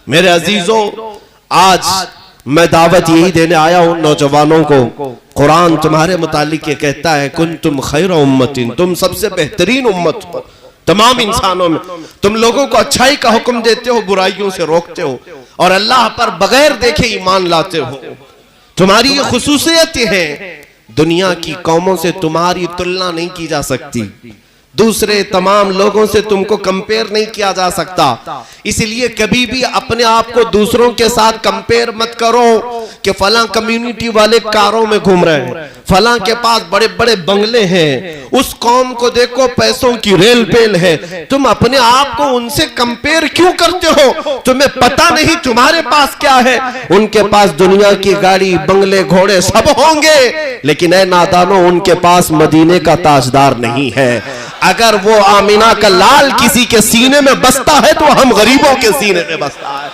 میرے عزیزوں، آج میں دعوت یہی دینے آیا ہوں نوجوانوں کو۔ قرآن تمہارے متعلق یہ کہتا ہے کنتم خیر امت، تم سب سے بہترین امت ہو تمام انسانوں میں۔ تم لوگوں کو اچھائی کا حکم دیتے ہو، برائیوں سے روکتے ہو، اور اللہ پر بغیر دیکھے ایمان لاتے ہو۔ تمہاری یہ خصوصیت ہے، دنیا کی قوموں سے تمہاری تلنا نہیں کی جا سکتی، دوسرے تمام لوگوں سے تم کو کمپیر نہیں کیا جا سکتا۔ اس لیے کبھی بھی اپنے آپ کو دوسروں کے ساتھ کمپیر مت کرو کہ فلاں کمیونٹی والے کاروں میں گھوم رہے ہیں، فلاں کے پاس بڑے بڑے بنگلے ہیں، اس قوم کو دیکھو پیسوں کی ریل پیل ہے۔ تم اپنے آپ کو ان سے کمپیر کیوں کرتے ہو؟ تمہیں پتہ نہیں تمہارے پاس کیا ہے؟ ان کے پاس دنیا کی گاڑی، بنگلے، گھوڑے سب ہوں گے، لیکن اے نادانوں، ان کے پاس مدینے کا تاجدار نہیں ہے۔ اگر وہ آمینہ کا لال کسی کے سینے میں بستا ہے تو ہم غریبوں کے سینے میں بستا ہے،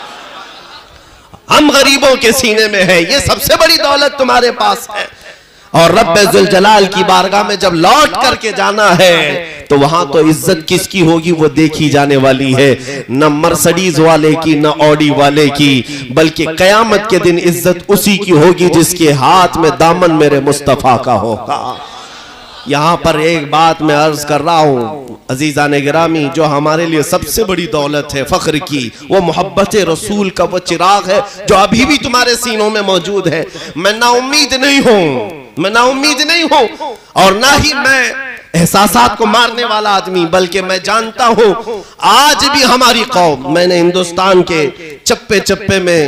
ہم غریبوں کے سینے میں ہے۔ یہ سب سے بڑی دولت تمہارے پاس ہے۔ اور رب ذوالجلال کی بارگاہ میں جب لوٹ کر کے جانا ہے تو وہاں تو عزت کس کی ہوگی وہ دیکھی جانے والی ہے، نہ مرسڈیز والے کی، نہ آڈی والے کی، بلکہ قیامت کے دن عزت اسی کی ہوگی جس کے ہاتھ میں دامن میرے مصطفیٰ کا ہوگا۔ یہاں پر ایک بات میں عرض کر رہا ہوں عزیزان گرامی، جو ہمارے لیے سب سے بڑی دولت ہے فخر کی، وہ محبت رسول کا وہ چراغ ہے جو ابھی بھی تمہارے سینوں میں موجود ہے۔ میں نا امید نہیں ہوں اور نہ ہی میں احساسات کو مارنے والا آدمی، بلکہ میں جانتا ہوں آج بھی ہماری قوم، میں نے ہندوستان کے چپے چپے میں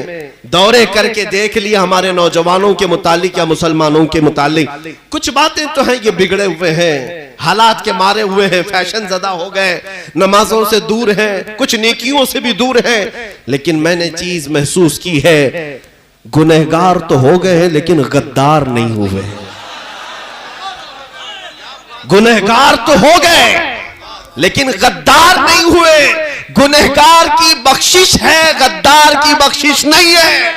دورے کر کے دیکھ لیا ہمارے نوجوانوں کے متعلق یا مسلمانوں کے متعلق، کچھ باتیں تو ہیں یہ بگڑے ہوئے ہیں، حالات کے مارے ہوئے ہیں، فیشن زدہ ہو گئے، نمازوں سے دور ہیں، کچھ نیکیوں سے بھی دور ہیں، لیکن میں نے چیز محسوس کی ہے، گنہگار تو ہو گئے ہیں لیکن غدار نہیں ہوئے۔ گنہگار تو ہو گئے لیکن غدار نہیں ہوئے۔ گنہگار کی بخشش ہے، غدار کی بخشش نہیں ہے۔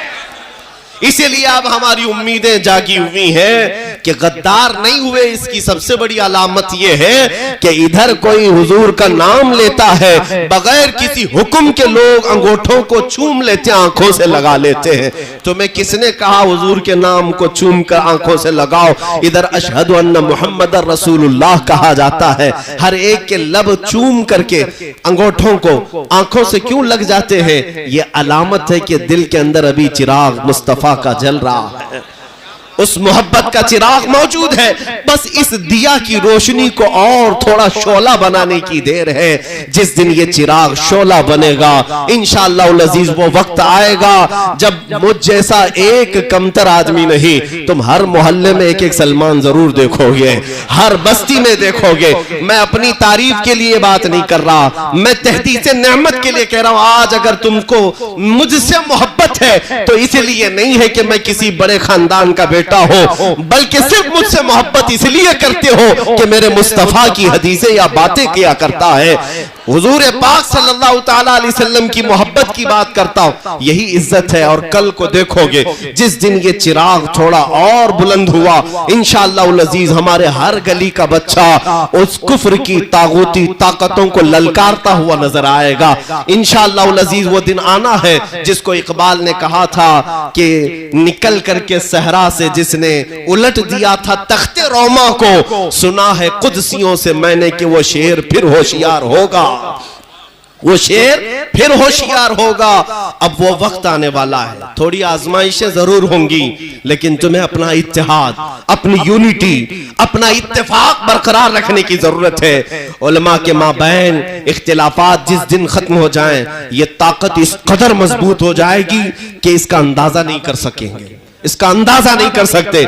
اسی لیے اب ہماری امیدیں جاگی ہوئی ہیں کہ غدار نہیں ہوئے۔ اس کی سب سے بڑی علامت یہ ہے کہ ادھر کوئی حضور کا نام لیتا ہے، بغیر کسی حکم کے لوگ انگوٹھوں کو چوم لیتے ہیں، آنکھوں سے لگا لیتے ہیں۔ تمہیں کس نے کہا حضور کے نام کو چوم کر آنکھوں سے لگاؤ؟ ادھر اشہد ان محمد رسول اللہ کہا جاتا ہے، ہر ایک کے لب چوم کر کے انگوٹھوں کو آنکھوں سے کیوں لگ جاتے ہیں؟ یہ علامت ہے کہ دل کے اندر ابھی چراغ مصطفیٰ کا جل رہا ہے، اس محبت کا چراغ موجود ہے، بس اس دیا کی روشنی کو اور تھوڑا شعلہ بنانے کی دیر ہے۔ جس دن یہ چراغ شعلہ بنے گا انشاءاللہ العزیز وہ وقت آئے گا جب مجھ جیسا ایک کمتر آدمی نہیں، تم ہر محلے میں ایک ایک سلمان ضرور دیکھو گے، ہر بستی میں دیکھو گے۔ میں اپنی تعریف کے لیے بات نہیں کر رہا، میں تحدیث نعمت کے لیے کہہ رہا ہوں۔ آج اگر تم کو مجھ سے محبت ہے تو اس لیے نہیں ہے کہ میں کسی بڑے خاندان کا بیٹا ہو، بلکہ صرف مجھ سے محبت اس لیے کرتے ہو کہ میرے مصطفیٰ کی حدیثیں یا باتیں کیا کرتا ہے، حضور پاک صلی اللہ تعالیٰ علیہ وسلم کی محبت کی بات کرتا ہوں، یہی عزت ہے۔ اور کل کو دیکھو گے جس دن یہ چراغ تھوڑا اور بلند ہوا انشاءاللہ العزیز ہمارے ہر گلی کا بچہ اس کفر کی طاغوتی طاقتوں کو للکارتا ہوا نظر آئے گا۔ انشاءاللہ العزیز وہ دن آنا ہے جس کو اقبال نے کہا تھا کہ نکل کر کے صحرا سے جس نے الٹ دیا تھا تخت روما کو، سنا ہے قدسیوں سے میں نے کہ وہ شیر پھر ہوشیار ہوگا، وہ شیر پھر ہوشیار ہوگا۔ اب وہ وقت آنے والا ہے، تھوڑی آزمائشیں ضرور ہوں گی، لیکن تمہیں اپنا اتحاد، اپنی یونٹی، اپنا اتفاق برقرار رکھنے کی ضرورت ہے۔ علماء کے مابین اختلافات جس دن ختم ہو جائیں یہ طاقت اس قدر مضبوط ہو جائے گی کہ اس کا اندازہ نہیں کر سکیں گے، اس کا اندازہ نہیں کر سکتے۔